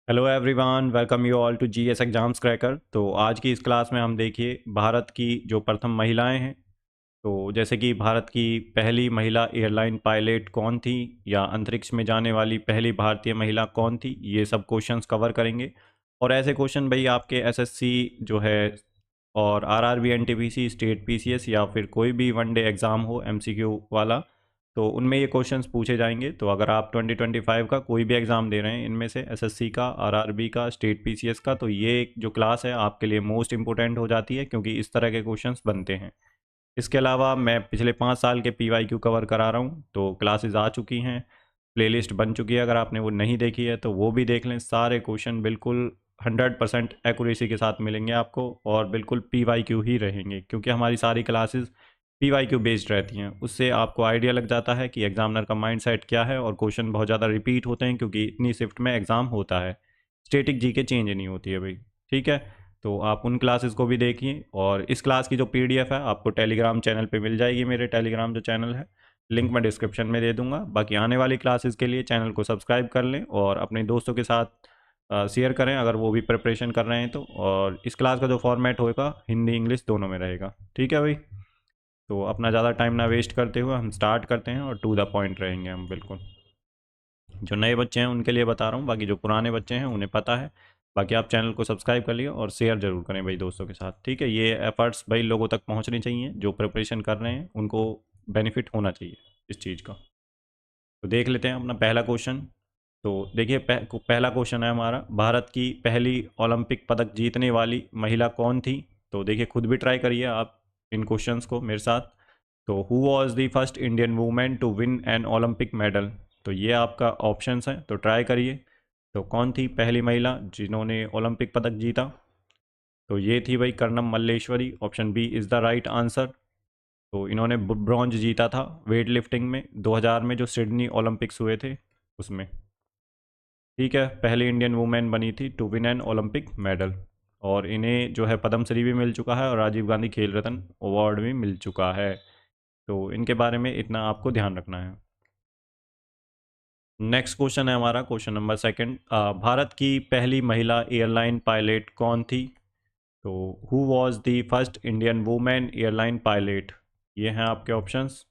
Hello everyone, welcome you all to GS exams cracker. तो आज की इस क्लास में हम देखिए भारत की जो प्रथम महिलाएं हैं। तो जैसे कि भारत की पहली महिला एयरलाइन पायलट कौन थी, या अंतरिक्ष में जाने वाली पहली भारतीय महिला कौन थी, ये सब क्वेश्चंस कवर करेंगे। और ऐसे क्वेश्चन भाई आपके एसएससी जो है और आरआरबी एनटीपीसी स्टेट पीसीएस या फिर कोई भी वनडे एग्ज़ाम हो एमसीक्यू वाला, तो उनमें ये क्वेश्चंस पूछे जाएंगे। तो अगर आप 2025 का कोई भी एग्ज़ाम दे रहे हैं, इनमें से एसएससी का, आरआरबी का, स्टेट पीसीएस का, तो ये जो क्लास है आपके लिए मोस्ट इंपॉर्टेंट हो जाती है, क्योंकि इस तरह के क्वेश्चंस बनते हैं। इसके अलावा मैं पिछले 5 साल के पीवाईक्यू कवर करा रहा हूँ, तो क्लासेस आ चुकी हैं, प्लेलिस्ट बन चुकी है। अगर आपने वो नहीं देखी है तो वो भी देख लें। सारे क्वेश्चन बिल्कुल 100% एक्यूरेसी के साथ मिलेंगे आपको, और बिल्कुल पीवाईक्यू ही रहेंगे, क्योंकि हमारी सारी क्लासेस पीवाईक्यू बेस्ड रहती हैं। उससे आपको आइडिया लग जाता है कि एग्जामिनर का माइंडसेट क्या है, और क्वेश्चन बहुत ज़्यादा रिपीट होते हैं, क्योंकि इतनी शिफ्ट में एग्ज़ाम होता है। स्टेटिक जीके चेंज नहीं होती है भाई। ठीक है, तो आप उन क्लासेस को भी देखिए। और इस क्लास की जो पीडीएफ है आपको टेलीग्राम चैनल पे मिल जाएगी। मेरे टेलीग्राम जो चैनल है, लिंक मैं डिस्क्रिप्शन में दे दूंगा। बाकी आने वाली क्लासेस के लिए चैनल को सब्सक्राइब कर लें और अपने दोस्तों के साथ शेयर करें, अगर वो भी प्रिपरेशन कर रहे हैं तो। और इस क्लास का जो फॉर्मेट होगा हिंदी इंग्लिश दोनों में रहेगा। ठीक है भाई, तो अपना ज़्यादा टाइम ना वेस्ट करते हुए हम स्टार्ट करते हैं, और टू द पॉइंट रहेंगे हम बिल्कुल। जो नए बच्चे हैं उनके लिए बता रहा हूँ, बाकी जो पुराने बच्चे हैं उन्हें पता है। बाकी आप चैनल को सब्सक्राइब कर लिए और शेयर जरूर करें भाई दोस्तों के साथ। ठीक है, ये एफर्ट्स भाई लोगों तक पहुँचने चाहिए, जो प्रिपरेशन कर रहे हैं उनको बेनिफिट होना चाहिए इस चीज़ का। तो देख लेते हैं अपना पहला क्वेश्चन। तो देखिए पहला क्वेश्चन है हमारा, भारत की पहली ओलंपिक पदक जीतने वाली महिला कौन थी। तो देखिए खुद भी ट्राई करिए आप इन क्वेश्चंस को मेरे साथ। तो who was the first Indian women to win an Olympic medal. तो ये आपका ऑप्शंस हैं, तो ट्राई करिए। तो कौन थी पहली महिला जिन्होंने ओलंपिक पदक जीता। तो ये थी भाई Karnam Malleswari. Option B is the right answer. तो इन्होंने ब्रॉन्ज जीता था वेट लिफ्टिंग में 2000 में, जो सिडनी ओलंपिक्स हुए थे उसमें। ठीक है, पहली इंडियन वुमेन बनी थी to win an Olympic medal. और इन्हें जो है पद्मश्री भी मिल चुका है और राजीव गांधी खेल रत्न अवार्ड भी मिल चुका है। तो इनके बारे में इतना आपको ध्यान रखना है। नेक्स्ट क्वेश्चन है हमारा, क्वेश्चन नंबर सेकंड। भारत की पहली महिला एयरलाइन पायलट कौन थी। तो who was the first Indian women airline pilot. ये हैं आपके ऑप्शंस।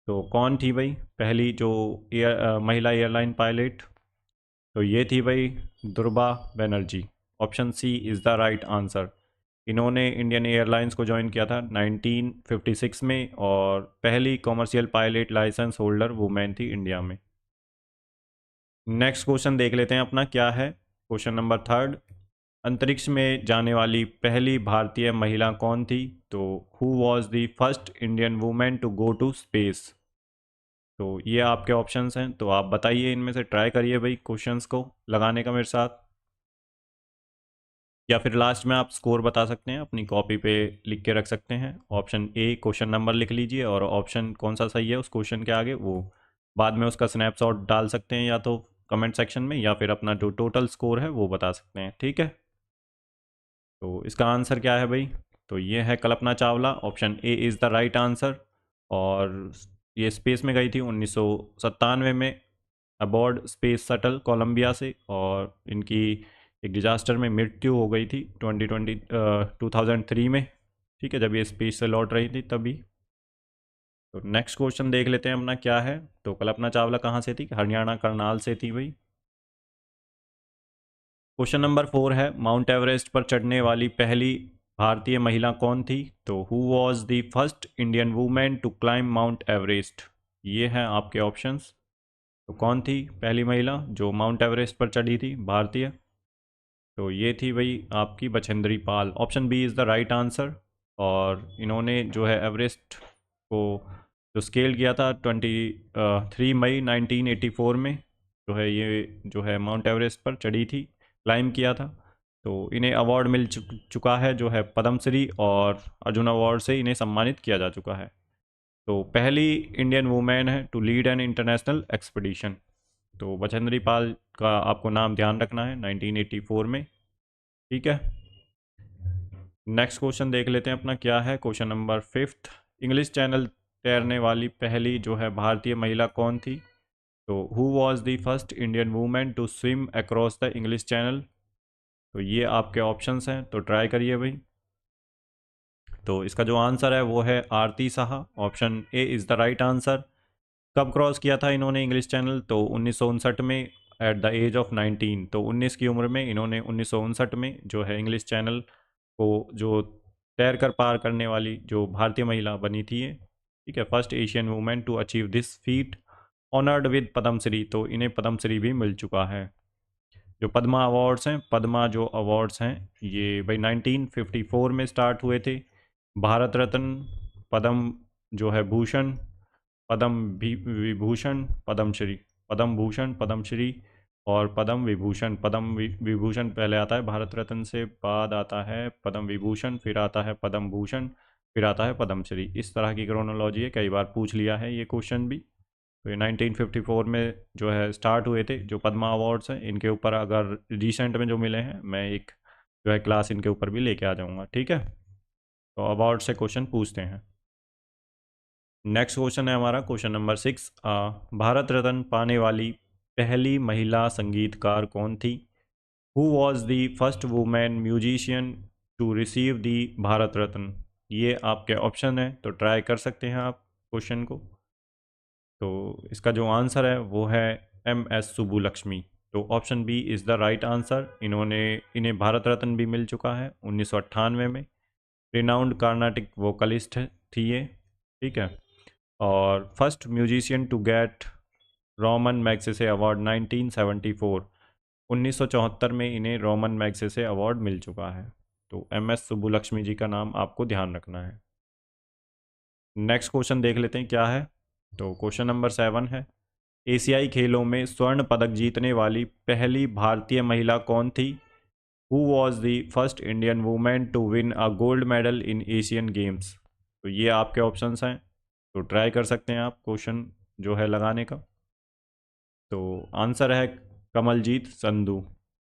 तो कौन थी भाई पहली जो महिला एयरलाइन पायलट। तो ये थी भाई Durba Banerjee. Option C is the right answer. इन्होंने इंडियन एयरलाइंस को ज्वाइन किया था 1956 में, और पहली commercial pilot licence holder women थी इंडिया में। नेक्स्ट क्वेश्चन देख लेते हैं अपना क्या है, क्वेश्चन नंबर थर्ड। अंतरिक्ष में जाने वाली पहली भारतीय महिला कौन थी। तो who was the first Indian women to go to space. तो ये आपके ऑप्शंस हैं, तो आप बताइए इनमें से, ट्राई करिए भाई क्वेश्चंस को लगाने का मेरे साथ। या फिर लास्ट में आप स्कोर बता सकते हैं, अपनी कॉपी पे लिख के रख सकते हैं। ऑप्शन ए क्वेश्चन नंबर लिख लीजिए, और ऑप्शन कौन सा सही है उस क्वेश्चन के आगे वो बाद में उसका स्नैपशॉट डाल सकते हैं, या तो कमेंट सेक्शन में, या फिर अपना जो टोटल स्कोर है वो बता सकते हैं। ठीक है, तो इसका आंसर क्या है भाई। तो ये है Kalpana Chawla. Option A is the right answer. और ये स्पेस में गई थी 1997 में अबॉर्ड स्पेस शटल कोलंबिया से, और इनकी एक डिजास्टर में मृत्यु हो गई थी 2003 में। ठीक है, जब ये स्पेस से लौट रही थी तभी। तो नेक्स्ट क्वेश्चन देख लेते हैं अपना क्या है। तो कल्पना चावला कहाँ से थी, हरियाणा करनाल से थी भाई। क्वेश्चन नंबर 4 है, माउंट एवरेस्ट पर चढ़ने वाली पहली भारतीय महिला कौन थी। तो who was the first Indian women to climb Mount Everest. ये हैं आपके ऑप्शंस। तो कौन थी पहली महिला जो माउंट एवरेस्ट पर चढ़ी थी भारतीय। तो ये थी भाई आपकी Bachendri Pal. Option B is the right answer. और इन्होंने जो है एवरेस्ट को जो स्केल किया था 23 मई 1984 में, जो है ये जो है माउंट एवरेस्ट पर चढ़ी थी, क्लाइम किया था। तो इन्हें अवार्ड मिल चुका है, जो है पद्मश्री और अर्जुन अवार्ड से इन्हें सम्मानित किया जा चुका है। तो पहली इंडियन वुमेन है to lead an international expedition. तो बछेंद्री पाल का आपको नाम ध्यान रखना है 1984 में। ठीक है, नेक्स्ट क्वेश्चन देख लेते हैं अपना क्या है, क्वेश्चन नंबर 5। इंग्लिश चैनल तैरने वाली पहली जो है भारतीय महिला कौन थी। तो who was the first Indian women to swim across the English Channel? तो ये आपके ऑप्शंस हैं, तो ट्राई करिए भाई। तो इसका जो आंसर है वो है Aarti Saha. Option A is the right answer. कब क्रॉस किया था इन्होंने इंग्लिश चैनल? तो 1959 में, एट द एज ऑफ 19। तो 19 की उम्र में इन्होंने 1959 में जो है इंग्लिश चैनल को जो तैर कर पार करने वाली जो भारतीय महिला बनी थी ये, ठीक है, first Asian women to achieve this feat, honoured with Padmashri. तो इन्हें पद्मश्री भी मिल चुका है। जो पद्मा अवार्ड्स हैं, पद्मा जो अवार्ड्स हैं, ये भाई 1954 में स्टार्ट हुए थे। भारत रत्न, पद्म जो है भूषण, विभूषण, पद्मश्री, पद्म भूषण, पद्मश्री और पद्म विभूषण। विभूषण पहले आता है, भारत रत्न से बाद आता है पद्म विभूषण, फिर आता है पद्म भूषण, फिर आता है पद्मश्री। इस तरह की क्रोनोलॉजी है, कई बार पूछ लिया है ये क्वेश्चन भी। तो ये 1954 में जो है स्टार्ट हुए थे जो पद्मा अवार्ड्स हैं। इनके ऊपर अगर रिसेंट में जो मिले हैं, मैं एक जो है क्लास इनके ऊपर भी लेके आ जाऊँगा, ठीक है। तो अवार्ड से क्वेश्चन पूछते हैं। नेक्स्ट क्वेश्चन है हमारा क्वेश्चन नंबर 6। भारत रत्न पाने वाली पहली महिला संगीतकार कौन थी? Who was the first women musician to receive the Bharat Ratna? ये आपके ऑप्शन है, तो ट्राई कर सकते हैं आप क्वेश्चन को। तो इसका जो आंसर है वो है MS सुब्बुलक्ष्मी। तो option B is the right answer. इन्हें भारत रत्न भी मिल चुका है 1998 में। रिनाउंड कार्नाटिक वोकलिस्ट थी ये, ठीक है। और first musician to get Ramon Magsaysay award 1974। 1974 में इन्हें रोमन मैग्सेसे अवार्ड मिल चुका है। तो MS सुब्बुलक्ष्मी जी का नाम आपको ध्यान रखना है। नेक्स्ट क्वेश्चन देख लेते हैं क्या है। तो क्वेश्चन नंबर 7 है, एशियाई खेलों में स्वर्ण पदक जीतने वाली पहली भारतीय महिला कौन थी? Who was the first Indian women to win a gold medal in Asian Games? तो ये आपके ऑप्शंस हैं, तो ट्राई कर सकते हैं आप क्वेश्चन जो है लगाने का। तो आंसर है कमलजीत संधू।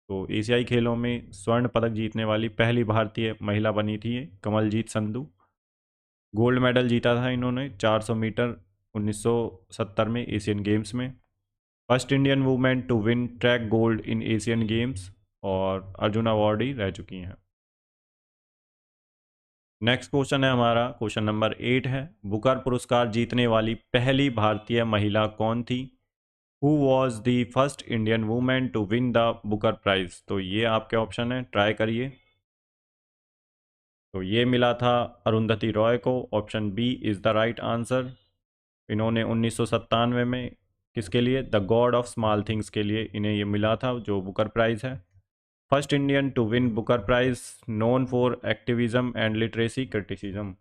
तो एशियाई खेलों में स्वर्ण पदक जीतने वाली पहली भारतीय महिला बनी थी ये कमलजीत संधू। गोल्ड मेडल जीता था इन्होंने 400 मीटर 1970 में एशियन गेम्स में। First Indian women to win track gold in Asian Games और अर्जुन अवार्डी रह चुकी हैं। नेक्स्ट क्वेश्चन है हमारा क्वेश्चन नंबर 8 है, बुकर पुरस्कार जीतने वाली पहली भारतीय महिला कौन थी? Who was the first Indian women to win the Booker Prize? तो ये आपके ऑप्शन है, ट्राई करिए। तो ये मिला था अरुंधति रॉय को। Option B is the right answer. इन्होंने 1997 में किसके लिए? The God of Small Things के लिए इन्हें ये मिला था जो बुकर प्राइज़ है। First Indian to win Booker Prize, known for activism and literacy criticism.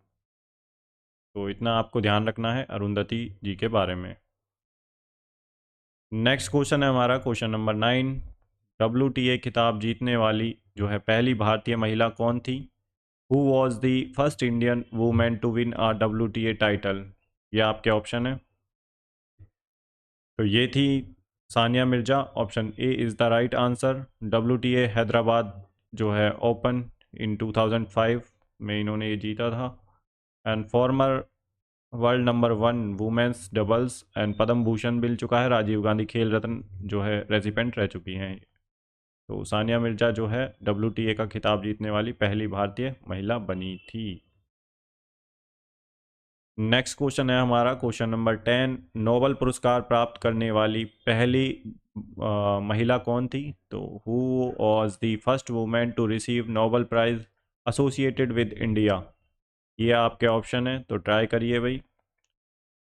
तो इतना आपको ध्यान रखना है अरुंधति जी के बारे में। नेक्स्ट क्वेश्चन है हमारा क्वेश्चन नंबर 9। WTA खिताब जीतने वाली जो है पहली भारतीय महिला कौन थी? Who was the first Indian women to win a WTA title? ये आपके ऑप्शन है। तो ये थी Sania Mirza. Option A is the right answer. WTA Hyderabad जो है ओपन इन 2005 में इन्होंने ये जीता था। And former world number 1 women's doubles and Padma Bhushan मिल चुका है। राजीव गांधी खेल रत्न जो है रेसिपेंट रह चुकी हैं। तो सानिया मिर्जा जो है WTA का खिताब जीतने वाली पहली भारतीय महिला बनी थी। नेक्स्ट क्वेश्चन है हमारा क्वेश्चन नंबर 10। नोबल पुरस्कार प्राप्त करने वाली पहली महिला कौन थी? तो who was the first women to receive Nobel Prize associated with India? ये आपके ऑप्शन है, तो ट्राई करिए भाई।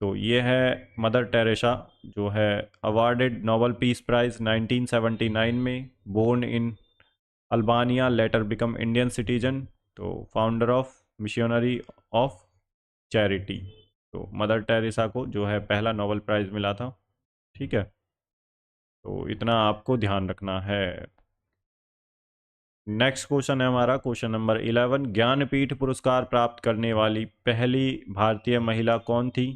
तो ये है मदर टेरेसा जो है अवार्डेड नोबल पीस प्राइज 1979 में, born in Albania, later become Indian citizen. तो founder of missionary of charity. तो मदर टेरेसा को जो है पहला नोबेल प्राइज़ मिला था, ठीक है। तो इतना आपको ध्यान रखना है। नेक्स्ट क्वेश्चन है हमारा क्वेश्चन नंबर 11। ज्ञानपीठ पुरस्कार प्राप्त करने वाली पहली भारतीय महिला कौन थी?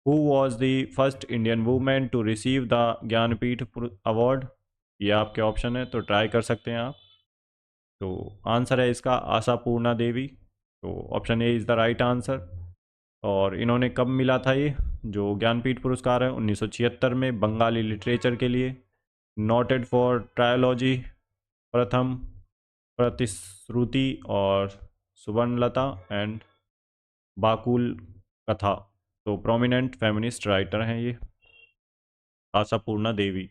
Who was the first Indian women to receive the Jnanpith award? ये आपके ऑप्शन है, तो ट्राई कर सकते हैं आप। तो आंसर है इसका आशा पूर्णा देवी। तो option A is the right answer. और इन्होंने कब मिला था ये जो ज्ञानपीठ पुरस्कार है? 1976 में, बंगाली लिटरेचर के लिए, नोटेड फॉर ट्रायोलॉजी, प्रथम प्रतिश्रुति और सुवर्णलता एंड बाकुल कथा। तो प्रोमिनेंट फेमिनिस्ट राइटर हैं ये, आशापूर्णा देवी।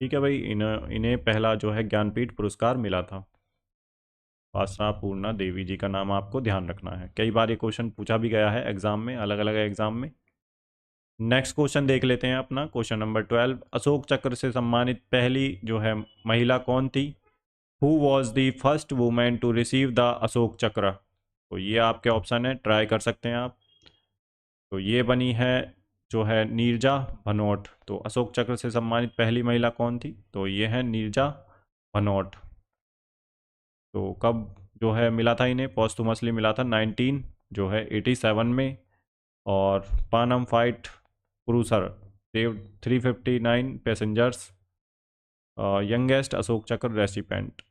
ठीक है भाई, इन्हें पहला जो है ज्ञानपीठ पुरस्कार मिला था। आशापूर्णा देवी जी का नाम आपको ध्यान रखना है, कई बार ये क्वेश्चन पूछा भी गया है एग्जाम में, अलग अलग एग्जाम में। नेक्स्ट क्वेश्चन देख लेते हैं अपना, क्वेश्चन नंबर 12। अशोक चक्र से सम्मानित पहली जो है महिला कौन थी? Who was the first women to receive the Ashoka Chakra? तो ये आपके ऑप्शन है, ट्राई कर सकते हैं आप। तो ये बनी है जो है नीरजा भनोट। तो अशोक चक्र से सम्मानित पहली महिला कौन थी? तो ये है नीरजा भनोट। तो कब जो है मिला था इन्हें? पोस्टुमसली मिला था 19 जो है 87 में। और Pan Am flight purser saved 359 passengers, youngest Ashoka Chakra recipient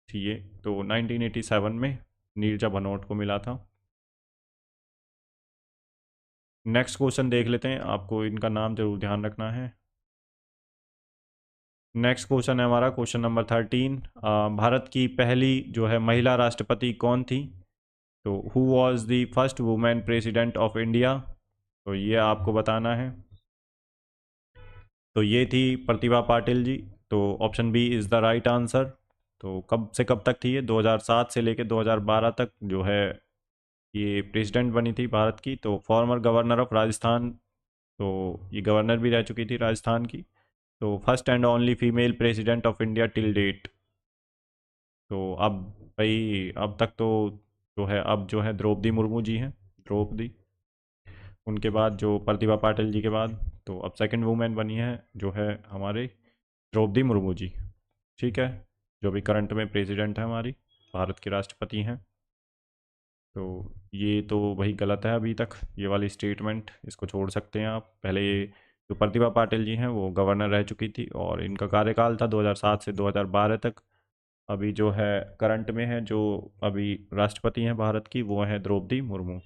थी ये। तो 1987 में नीरजा भनोट को मिला था। नेक्स्ट क्वेश्चन देख लेते हैं, आपको इनका नाम जरूर ध्यान रखना है। नेक्स्ट क्वेश्चन है हमारा क्वेश्चन नंबर 13। भारत की पहली जो है महिला राष्ट्रपति कौन थी? तो who was the first women president of India? तो ये आपको बताना है। तो ये थी प्रतिभा पाटिल जी। तो option B is the right answer. तो कब से कब तक थी ये? 2007 से लेकर 2012 तक जो है ये प्रेसिडेंट बनी थी भारत की। तो फॉर्मर गवर्नर ऑफ राजस्थान, तो ये गवर्नर भी रह चुकी थी राजस्थान की। तो first and only female president of India till date. तो अब भाई अब तक तो जो है अब जो है द्रौपदी मुर्मू जी हैं, द्रौपदी। उनके बाद जो प्रतिभा पाटिल जी के बाद तो अब सेकंड वुमेन बनी है जो है हमारे द्रौपदी मुर्मू जी। ठीक है, जो भी करंट में प्रेसिडेंट है हमारी, भारत की राष्ट्रपति हैं। तो ये तो वही गलत है अभी तक, ये वाली स्टेटमेंट इसको छोड़ सकते हैं आप। पहले ये जो प्रतिभा पाटिल जी हैं वो गवर्नर रह चुकी थी और इनका कार्यकाल था 2007 से 2012 तक। अभी जो है करंट में है जो अभी राष्ट्रपति हैं भारत की, वो है द्रौपदी मुर्मू।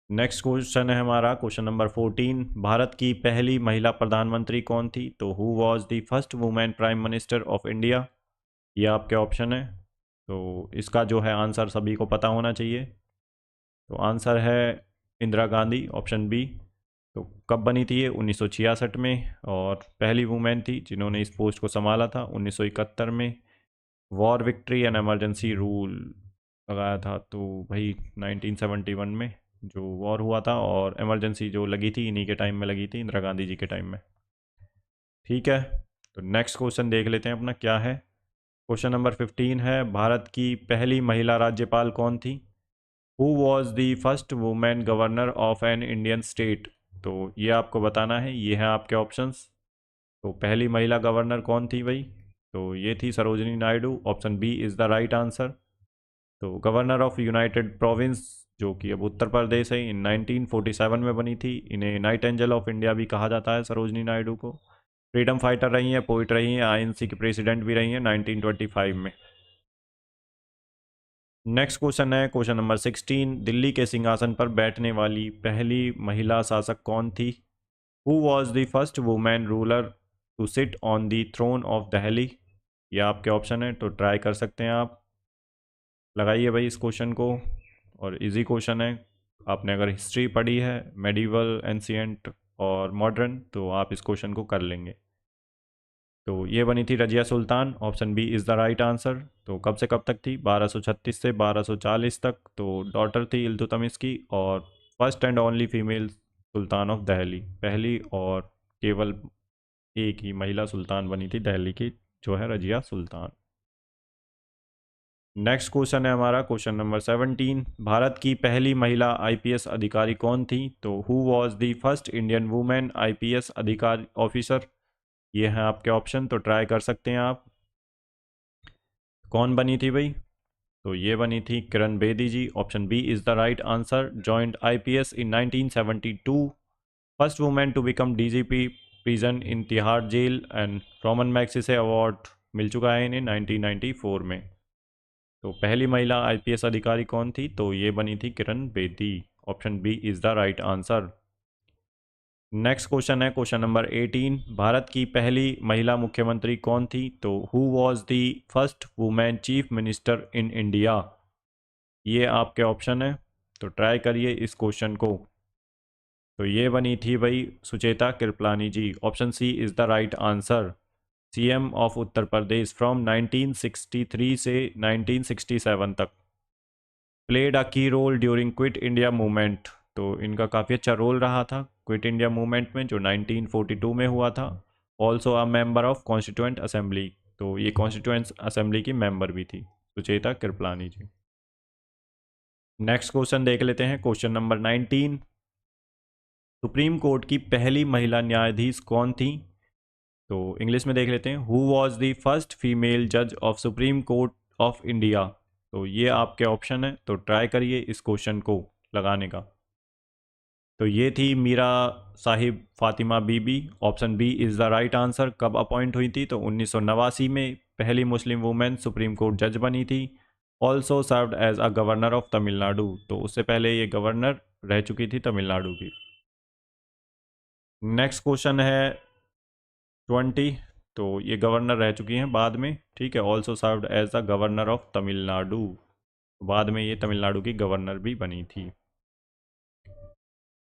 नेक्स्ट क्वेश्चन है हमारा क्वेश्चन नंबर 14। भारत की पहली महिला प्रधानमंत्री कौन थी? तो who was the first women prime minister of India? ये आपके ऑप्शन है। तो इसका जो है आंसर सभी को पता होना चाहिए। तो आंसर है इंदिरा गांधी, ऑप्शन बी। तो कब बनी थी ये? 1966 में। और पहली वुमेन थी जिन्होंने इस पोस्ट को संभाला था 1971 में। War victory and emergency rule लगाया था तो भाई 1971 में जो वॉर हुआ था और इमरजेंसी जो लगी थी इन्हीं के टाइम में लगी थी, इंदिरा गांधी जी के टाइम में। ठीक है, तो नेक्स्ट क्वेश्चन देख लेते हैं अपना क्या है। क्वेश्चन नंबर 15 है, भारत की पहली महिला राज्यपाल कौन थी? Who was the first women governor of an Indian state? तो ये आपको बताना है, ये हैं आपके ऑप्शंस। तो पहली महिला गवर्नर कौन थी भाई? तो ये थी Sarojini Naidu, option B is the right answer. तो गवर्नर ऑफ यूनाइटेड प्रोविंस जो कि अब उत्तर प्रदेश है, इन 1947 में बनी थी। इन्हें नाइट एंजल ऑफ इंडिया भी कहा जाता है सरोजनी नायडू को। फ्रीडम फाइटर रही हैं, पोइट रही हैं, आईएनसी की प्रेसिडेंट भी रही हैं 1925 में। नेक्स्ट क्वेश्चन है क्वेश्चन नंबर 16। दिल्ली के सिंहासन पर बैठने वाली पहली महिला शासक कौन थी? Who was the first women ruler to sit on the throne of Delhi? ये आपके ऑप्शन है, तो ट्राई कर सकते हैं आप। लगाइए भाई इस क्वेश्चन को, और इजी क्वेश्चन है। आपने अगर हिस्ट्री पढ़ी है, मेडिवल, एंशियंट और मॉडर्न, तो आप इस क्वेश्चन को कर लेंगे। तो ये बनी थी Razia Sultan, option B is the right answer. तो कब से कब तक थी? 1236 से 1240 तक। तो डॉटर थी इल्तुतमिश की और first and only female Sultan of Delhi, पहली और केवल एक ही महिला सुल्तान बनी थी दिल्ली की, जो है रजिया सुल्तान। नेक्स्ट क्वेश्चन है हमारा क्वेश्चन नंबर 17। भारत की पहली महिला आईपीएस अधिकारी कौन थी? तो who was the first Indian women IPS अधिकारी ऑफिसर? ये हैं आपके ऑप्शन, तो ट्राई कर सकते हैं आप। कौन बनी थी भाई? तो ये बनी थी Kiran Bedi ji, option B is the right answer. Joined IPS in 1972, first women to become DGP prison in Tihar jail, and Ramon Magsaysay award मिल चुका है इन्हें 1994 में। तो पहली महिला आईपीएस अधिकारी कौन थी? तो ये बनी थी Kiran Bedi. Option B is the right answer. Next question है क्वेश्चन नंबर 18। भारत की पहली महिला मुख्यमंत्री कौन थी? तो who was the first women chief minister in India? ये आपके ऑप्शन है, तो ट्राई करिए इस क्वेश्चन को। तो ये बनी थी भाई Sucheta Kripalani ji. Option C is the right answer. CM of Uttar Pradesh from 1963 से 1967 तक। Played a key role during quit India movement. तो इनका काफ़ी अच्छा रोल रहा था क्विट इंडिया मूवमेंट में जो 1942 में हुआ था। Also a member of constituent assembly. तो ये कॉन्स्टिट्यूएंट असेंबली की मेंबर भी थी सुचेता कृपलानी जी। नेक्स्ट क्वेश्चन देख लेते हैं क्वेश्चन नंबर 19। सुप्रीम कोर्ट की पहली महिला न्यायाधीश कौन थी? तो इंग्लिश में देख लेते हैं। Who was the first female जज of supreme court of India? तो ये आपके ऑप्शन है, तो ट्राई करिए इस क्वेश्चन को लगाने का। तो ये थी Meera Sahib Fathima Beevi. Option B is the right answer. कब अपॉइंट हुई थी? तो 1989 में पहली मुस्लिम वुमेन सुप्रीम कोर्ट जज बनी थी। Also served as a governor of Tamil Nadu. तो उससे पहले ये गवर्नर रह चुकी थी तमिलनाडु की। नेक्स्ट क्वेश्चन है 20। तो ये गवर्नर रह चुकी हैं बाद में, ठीक है। Also served as the governor of Tamil Nadu. बाद में ये तमिलनाडु की गवर्नर भी बनी थी।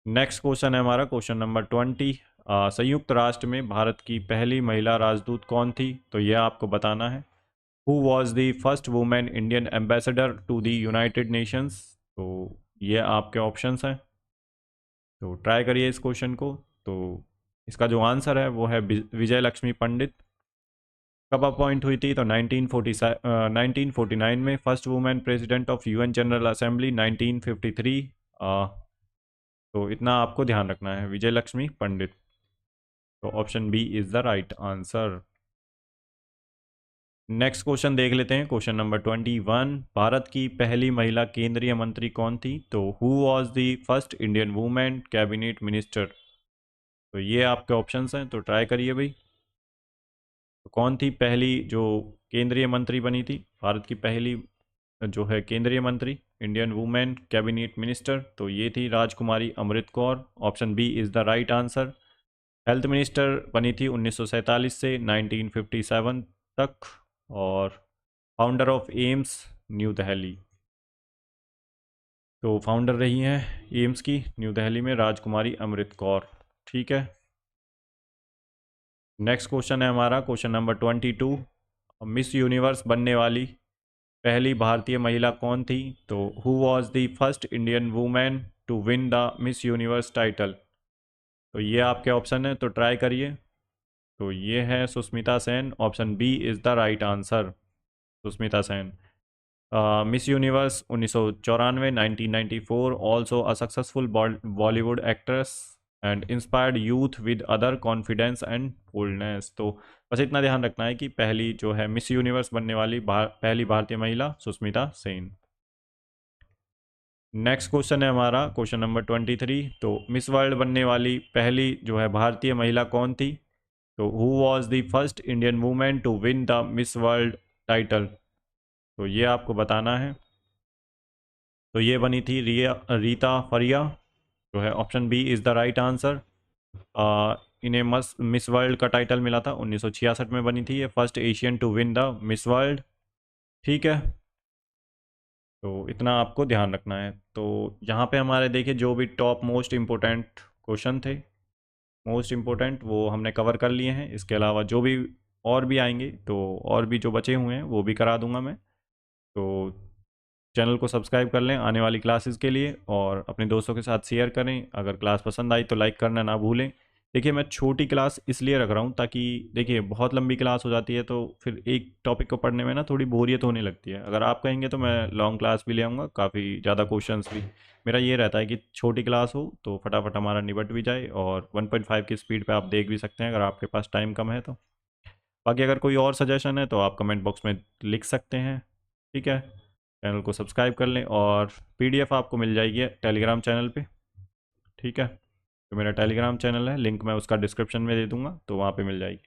नेक्स्ट क्वेश्चन है हमारा क्वेश्चन नंबर 20। संयुक्त राष्ट्र में भारत की पहली महिला राजदूत कौन थी? तो यह आपको बताना है। Who was the first women Indian ambassador to the United Nations? तो ये आपके ऑप्शंस हैं, तो ट्राई करिए इस क्वेश्चन को। तो इसका जो आंसर है वो है विजय लक्ष्मी पंडित। कब अपॉइंट हुई थी? तो 1949 में। First women president of UN general assembly 1953। तो इतना आपको ध्यान रखना है, विजय लक्ष्मी पंडित। तो option B is the right answer. Next question देख लेते हैं क्वेश्चन नंबर 21। भारत की पहली महिला केंद्रीय मंत्री कौन थी? तो who was the first Indian women cabinet minister? तो ये आपके ऑप्शंस हैं, तो ट्राई करिए भाई। तो कौन थी पहली जो केंद्रीय मंत्री बनी थी? भारत की पहली जो है केंद्रीय मंत्री इंडियन वुमेन कैबिनेट मिनिस्टर, तो ये थी Rajkumari Amrit Kaur. Option B is the right answer. Health minister बनी थी 1947 से 1957 तक। और founder of AIIMS New Delhi. तो फाउंडर रही हैं एम्स की न्यू दिल्ली में राजकुमारी अमृत कौर, ठीक है। नेक्स्ट क्वेश्चन है हमारा क्वेश्चन नंबर 22। मिस यूनिवर्स बनने वाली पहली भारतीय महिला कौन थी? तो who was the first Indian women to win the Miss Universe title? तो ये आपके ऑप्शन है, तो ट्राई करिए। तो ये है Sushmita Sen. Option B is the right answer, Sushmita Sen. Miss Universe 1994 1994। Also a successful Bollywood actress and inspired youth with other confidence and boldness. तो बस इतना ध्यान रखना है कि पहली जो है मिस यूनिवर्स बनने वाली पहली भारतीय महिला सुष्मिता सेन। नेक्स्ट क्वेश्चन है हमारा क्वेश्चन नंबर 23। तो मिस वर्ल्ड बनने वाली पहली जो है भारतीय महिला कौन थी? तो who was the first Indian women to win the Miss World title? तो ये आपको बताना है। तो ये बनी थी रीता फरिया, जो है option B is the right answer. इन्हें मिस वर्ल्ड का टाइटल मिला था 1966 में बनी थी ये first Asian to win the Miss World, ठीक है। तो इतना आपको ध्यान रखना है। तो यहाँ पे हमारे देखिए जो भी टॉप मोस्ट इम्पोर्टेंट क्वेश्चन थे, मोस्ट इम्पोर्टेंट वो हमने कवर कर लिए हैं। इसके अलावा जो भी और भी आएंगे तो और भी जो बचे हुए हैं वो भी करा दूंगा मैं। तो चैनल को सब्सक्राइब कर लें आने वाली क्लासेस के लिए, और अपने दोस्तों के साथ शेयर करें। अगर क्लास पसंद आई तो लाइक करना ना भूलें। देखिए मैं छोटी क्लास इसलिए रख रहा हूँ ताकि देखिए बहुत लंबी क्लास हो जाती है तो फिर एक टॉपिक को पढ़ने में ना थोड़ी बोरियत होने लगती है। अगर आप कहेंगे तो मैं लॉन्ग क्लास भी ले आऊँगा, काफ़ी ज़्यादा क्वेश्चंस भी। मेरा ये रहता है कि छोटी क्लास हो तो फटाफट हमारा निपट भी जाए, और 1.5 की स्पीड पर आप देख भी सकते हैं अगर आपके पास टाइम कम है तो। बाकी अगर कोई और सजेशन है तो आप कमेंट बॉक्स में लिख सकते हैं, ठीक है। चैनल को सब्सक्राइब कर लें, और पीडीएफ आपको मिल जाएगी टेलीग्राम चैनल पे, ठीक है। तो मेरा टेलीग्राम चैनल है, लिंक मैं उसका डिस्क्रिप्शन में दे दूंगा, तो वहाँ पे मिल जाएगी।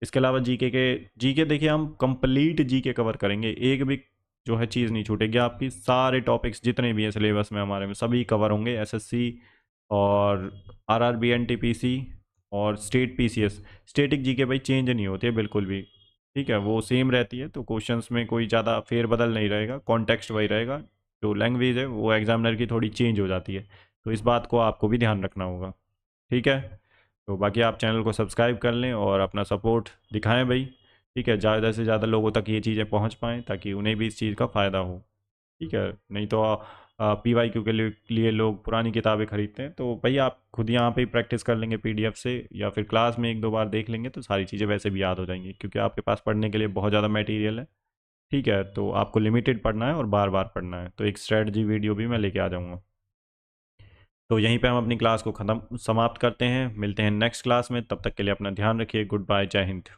इसके अलावा जीके देखिए हम कंप्लीट जीके कवर करेंगे, एक भी जो है चीज़ नहीं छूटेगी आपकी। सारे टॉपिक्स जितने भी हैं सिलेबस में हमारे में सभी कवर होंगे, एसएससी और आरआरबी, एनटीपीसी और स्टेट पीसीएस। स्टेटिक जीके भाई चेंज नहीं होती है बिल्कुल भी, ठीक है, वो सेम रहती है, तो क्वेश्चंस में कोई ज़्यादा फेरबदल नहीं रहेगा, कॉन्टेक्स्ट वही रहेगा। जो लैंग्वेज है वो एग्जामिनर की थोड़ी चेंज हो जाती है, तो इस बात को आपको भी ध्यान रखना होगा, ठीक है। तो बाकी आप चैनल को सब्सक्राइब कर लें और अपना सपोर्ट दिखाएं भाई, ठीक है, ज़्यादा से ज़्यादा लोगों तक ये चीज़ें पहुंच पाएँ ताकि उन्हें भी इस चीज़ का फ़ायदा हो, ठीक है। नहीं तो पीवाईक्यू के लिए लोग पुरानी किताबें खरीदते हैं, तो भाई आप खुद यहाँ पे ही प्रैक्टिस कर लेंगे पीडीएफ से, या फिर क्लास में एक दो बार देख लेंगे तो सारी चीज़ें वैसे भी याद हो जाएंगी, क्योंकि आपके पास पढ़ने के लिए बहुत ज़्यादा मटेरियल है, ठीक है। तो आपको लिमिटेड पढ़ना है और बार बार पढ़ना है, तो एक स्ट्रेटजी वीडियो भी मैं लेके आ जाऊँगा। तो यहीं पे हम अपनी क्लास को ख़त्म समाप्त करते हैं, मिलते हैं नेक्स्ट क्लास में, तब तक के लिए अपना ध्यान रखिए। गुड बाय, जय हिंद।